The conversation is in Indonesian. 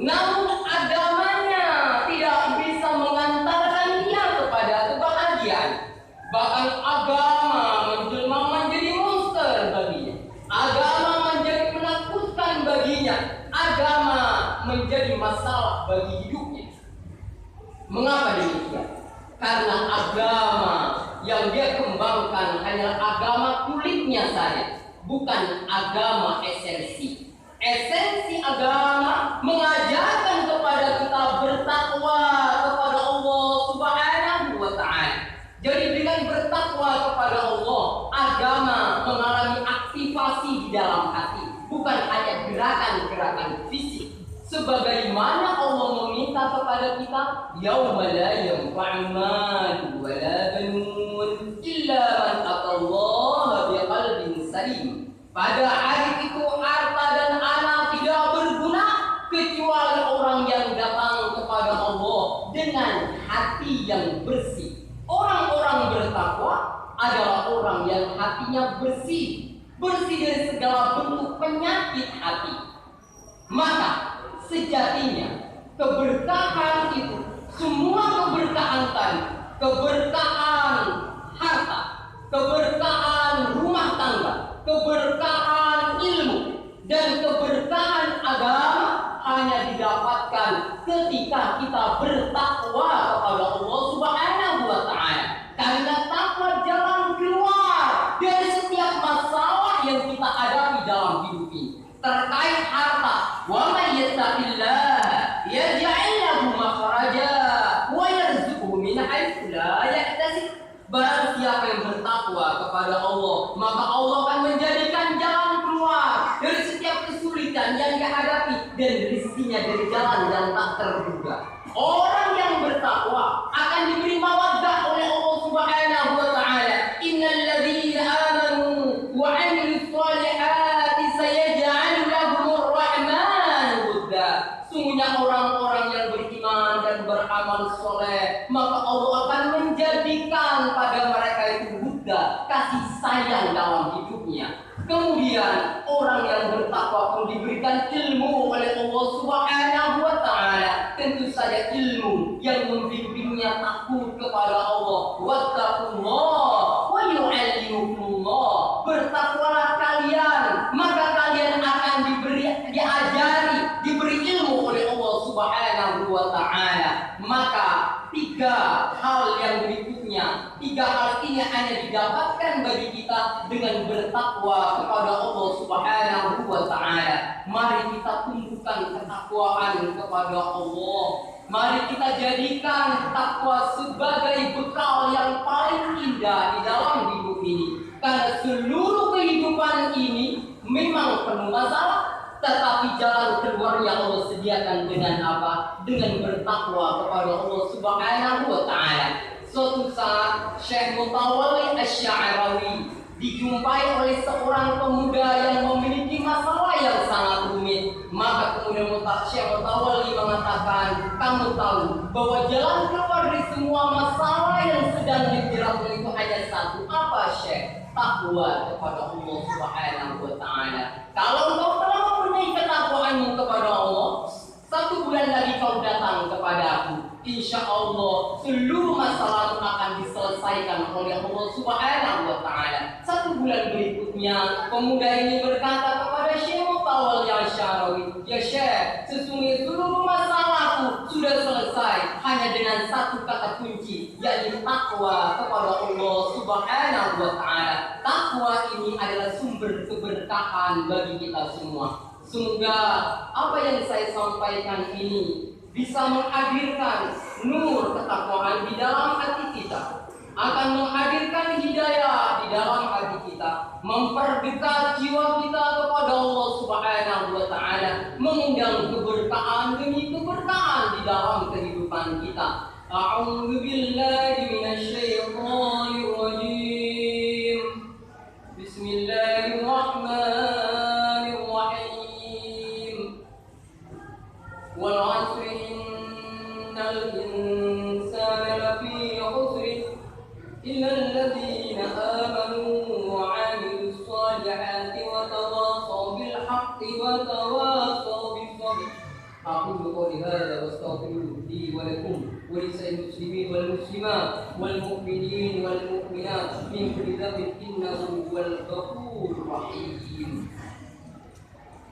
namun agamanya tidak bisa mengantarkan dia kepada kebahagiaan. Bahkan agama menjelma menjadi monster baginya. Agama menjadi menakutkan baginya. Agama menjadi masalah bagi hidupnya. Mengapa demikian? Karena agama yang dia kembangkan hanyalah agama kulitnya saja, bukan agama esensi. Esensi agama mengajarkan kepada kita bertakwa kepada Allah Subhanahu wa Ta'ala. Jadi dengan bertakwa kepada Allah, agama mengalami aktivasi di dalam hati, bukan hanya gerakan-gerakan fisik. Sebagaimana Allah meminta kepada kita, yauma la yanfa'u malun wa la banun illa man atallaha biqalbin salim. Pada hari itu harta dan anak tidak berguna kecuali orang yang datang kepada Allah dengan hati yang bersih. Orang-orang bertakwa adalah orang yang hatinya bersih, bersih dari segala bentuk penyakit hati. Maka sejatinya keberkahan itu, semua keberkahan tadi, keberkahan harta, keberkahan rumah tangga, keberkahan ilmu, dan keberkahan agama hanya didapatkan ketika kita bertakwa kepada Allah Subhanahu wa Ta'ala. Karena takwa jalan keluar dari setiap masalah yang kita hadapi dalam hidup ini. Terkait harta, wa may yattaqillah yaj'al lahu makhraja wa yarzuqhu min haitsu la yahtasib. Barang siapa yang bertakwa kepada Allah, maka Allah akan menjadikan jalan keluar dari setiap kesulitan yang dihadapi dan rezekinya dari jalan yang tak terduga. Orang yang bertakwa akan diberi mawaddah oleh Allah Subhanahu wa Ta'ala. Innal ladzina amanu wa 'amilus shalihati sayaj'alu lahumur rahmanu wudda. Sungguhnya orang-orang yang beriman dan beramal soleh, maka Allah akan menjadikan pada mereka itu wudda, kasih sayang dalam hidupnya. Kemudian orang yang bertakwa pun diberikan ilmu oleh Allah Subhanahu wa Ta'ala. Tentu saja ilmu yang membimbingnya takut kepada Allah. Wattaqullah wa yu'allimukumullah. Bertakwalah kalian, maka kalian akan diajari, diberi ilmu oleh Allah Subhanahu wa Ta'ala. Maka tiga hal yang berikutnya, tiga hal ini hanya didapatkan bagi kita dengan bertakwa kepada Allah Subhanahu wa Ta'ala. Mari kita tumbuhkan ketakwaan kepada Allah. Mari kita jadikan takwa sebagai bekal yang paling indah di dalam hidup ini. Karena seluruh kehidupan ini memang penuh masalah, tetapi jalan keluarnya Allah sediakan dengan apa? Dengan bertakwa kepada Allah Subhanahu wa Ta'ala. Suatu saat Syekh Mutawalli Asy-Sya'rawi dijumpai oleh seorang pemuda yang memiliki masalah yang sangat rumit. Maka kemudian Syekh Mutawalli mengatakan, kamu tahu bahwa jalan keluar dari semua masalah yang sedang dijeratmu itu hanya satu. Apa, Syekh? Takwa kepada Allah Subhanahu wa Ta'ala. Kalau engkau telah mempunyai ketakwaanmu kepada Allah, 1 bulan lagi kau datang kepada aku, insya Allah seluruh masalah akan diselesaikan oleh Allah Subhanahu wa Ta'ala. 1 bulan berikutnya, pemuda ini berkata kepada Syekh Mutawalli Asy-Sya'rawi, ya Syekh, sesungguhnya seluruh masalahku sudah selesai hanya dengan satu kata kunci, yaitu takwa kepada Allah Subhanahu wa Ta'ala. Takwa ini adalah sumber keberkahan bagi kita semua. Semoga apa yang saya sampaikan ini bisa menghadirkan nur ketakwaan di dalam hati kita, akan menghadirkan hidayah di dalam hati kita, memperdekat jiwa kita kepada Allah Subhanahu wa Ta'ala, mengundang keberkahan demi keberkahan di dalam kehidupan kita. A'udzu billahi minasyaitonir rajim. Bismillahirrahmanirrahim. Wal 'asri innal insana lafi 'usr illa alladhina amanu wa 'amilus salihati wa tawassaw bil haqqi wa tawassaw bis sabr. أقول قولي هذا واستغفر لي ولكم ولسائر المسلمين والمسلمات والمؤمنين والمؤمنات من كل ذنب إنه هو الغفور الرحيم.